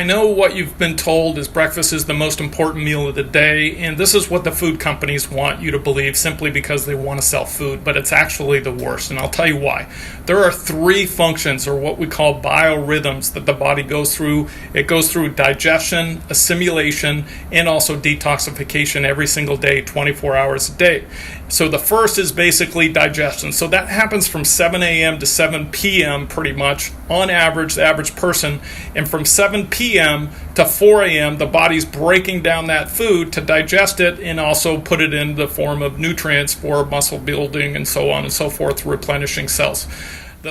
know what you've been told is breakfast is the most important meal of the day, and this is what the food companies want you to believe simply because they want to sell food, but it's actually the worst, and I'll tell you why. There are three functions, or what we call biorhythms, that the body goes through. It goes through digestion, assimilation, and also detoxification every single day, 24 hours a day. So the first is basically digestion. So that happens from 7 a.m. to 7 p.m. pretty much, on average, the average person. And from 7 p.m. to 4 a.m., the body's breaking down that food to digest it and also put it in the form of nutrients for muscle building and so on and so forth, replenishing cells.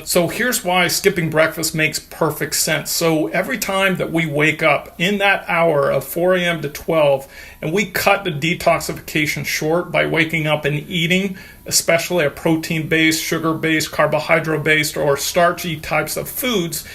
So here's why skipping breakfast makes perfect sense. So every time that we wake up in that hour of 4 a.m. to 12, and we cut the detoxification short by waking up and eating, especially a protein-based, sugar-based, carbohydrate-based, or starchy types of foods,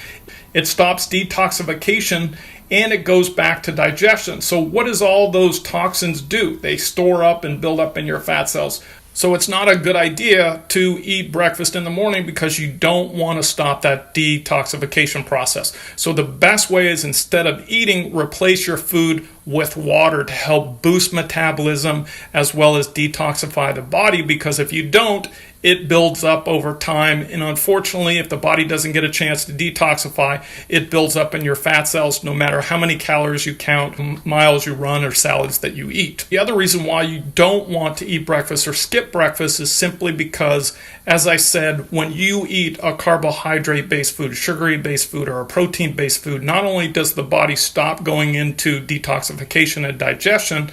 it stops detoxification and it goes back to digestion. So what does all those toxins do? They store up and build up in your fat cells. So it's not a good idea to eat breakfast in the morning because you don't want to stop that detoxification process. So the best way is, instead of eating, replace your food with water to help boost metabolism as well as detoxify the body, because if you don't, it builds up over time, and unfortunately, if the body doesn't get a chance to detoxify, it builds up in your fat cells no matter how many calories you count, miles you run, or salads that you eat. The other reason why you don't want to eat breakfast or skip breakfast is simply because, as I said, when you eat a carbohydrate-based food, sugary-based food, or a protein-based food, not only does the body stop going into detoxification and digestion,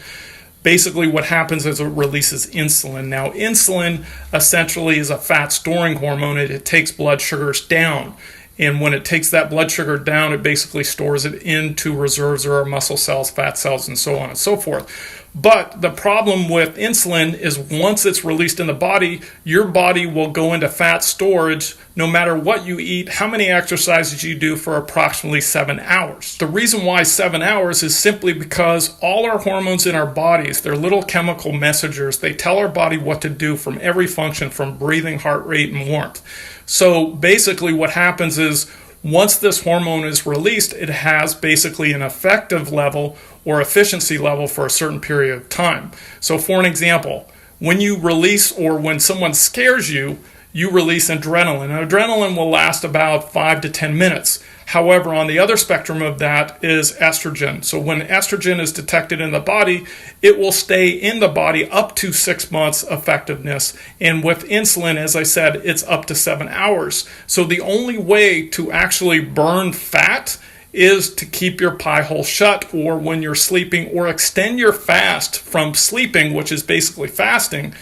basically what happens is it releases insulin. Now, insulin essentially is a fat storing hormone. It takes blood sugars down. And when it takes that blood sugar down, it basically stores it into reserves or muscle cells, fat cells, and so on and so forth. But the problem with insulin is once it's released in the body, your body will go into fat storage no matter what you eat, how many exercises you do, for approximately 7 hours. The reason why 7 hours is simply because all our hormones in our bodies, they're little chemical messengers. They tell our body what to do from every function, from breathing, heart rate, and warmth. So basically what happens is, once this hormone is released, it has basically an effective level or efficiency level for a certain period of time. So for an example, when you release, or when someone scares you, you release adrenaline. And adrenaline will last about 5 to 10 minutes. However, on the other spectrum of that is estrogen. So when estrogen is detected in the body, it will stay in the body up to 6 months effectiveness. And with insulin, as I said, it's up to 7 hours. So the only way to actually burn fat is to keep your pie hole shut, or when you're sleeping, or extend your fast from sleeping, which is basically fasting,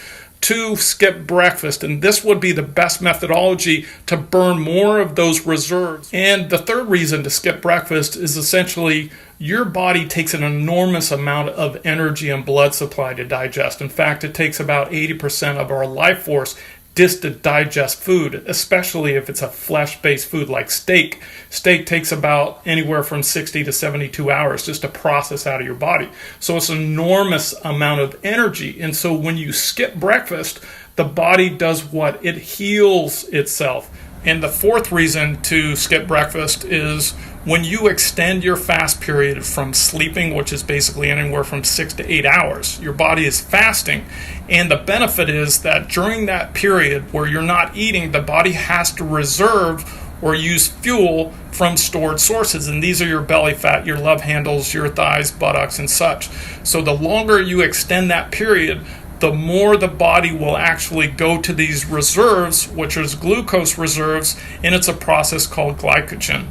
to skip breakfast. And this would be the best methodology to burn more of those reserves. And the third reason to skip breakfast is essentially your body takes an enormous amount of energy and blood supply to digest. In fact, it takes about 80% of our life force just to digest food, especially if it's a flesh-based food like steak. Steak takes about anywhere from 60 to 72 hours just to process out of your body. So it's an enormous amount of energy. And so when you skip breakfast, the body does what? It heals itself. And the fourth reason to skip breakfast is when you extend your fast period from sleeping, which is basically anywhere from 6 to 8 hours, your body is fasting. And the benefit is that during that period where you're not eating, the body has to reserve or use fuel from stored sources. And these are your belly fat, your love handles, your thighs, buttocks, and such. So the longer you extend that period, the more the body will actually go to these reserves, which is glucose reserves, and it's a process called glycogen.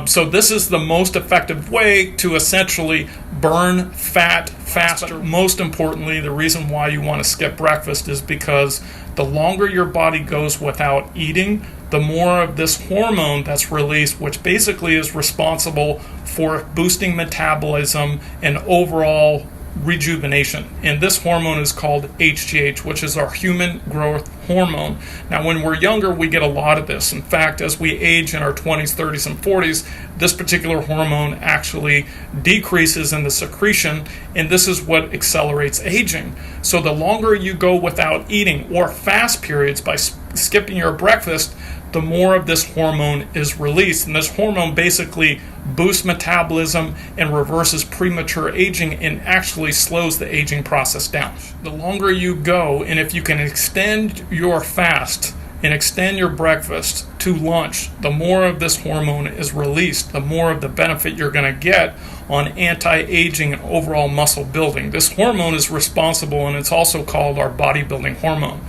So this is the most effective way to essentially burn fat faster. Most importantly, the reason why you want to skip breakfast is because the longer your body goes without eating, the more of this hormone that's released, which basically is responsible for boosting metabolism and overall rejuvenation. And this hormone is called HGH, which is our human growth hormone. Now, when we're younger, we get a lot of this. In fact, as we age in our 20s, 30s, and 40s, this particular hormone actually decreases in the secretion, and this is what accelerates aging. So the longer you go without eating, or fast periods by skipping your breakfast, the more of this hormone is released. And this hormone basically boosts metabolism, and reverses premature aging and actually slows the aging process down. The longer you go, and if you can extend your fast and extend your breakfast to lunch, the more of this hormone is released, the more of the benefit you're going to get on anti-aging and overall muscle building. This hormone is responsible, and it's also called our bodybuilding hormone.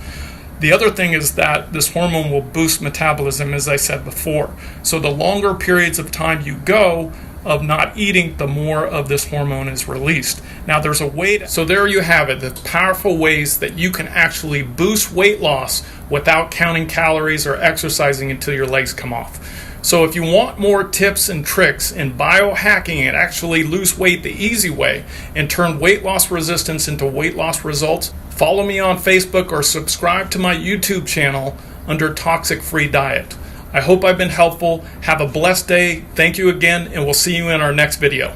The other thing is that this hormone will boost metabolism, as I said before. So the longer periods of time you go of not eating, the more of this hormone is released. Now there's a way so there you have it, the powerful ways that you can actually boost weight loss without counting calories or exercising until your legs come off. So if you want more tips and tricks in biohacking and actually lose weight the easy way and turn weight loss resistance into weight loss results, follow me on Facebook or subscribe to my YouTube channel under Toxic Free Diet. I hope I've been helpful. Have a blessed day. Thank you again, and we'll see you in our next video.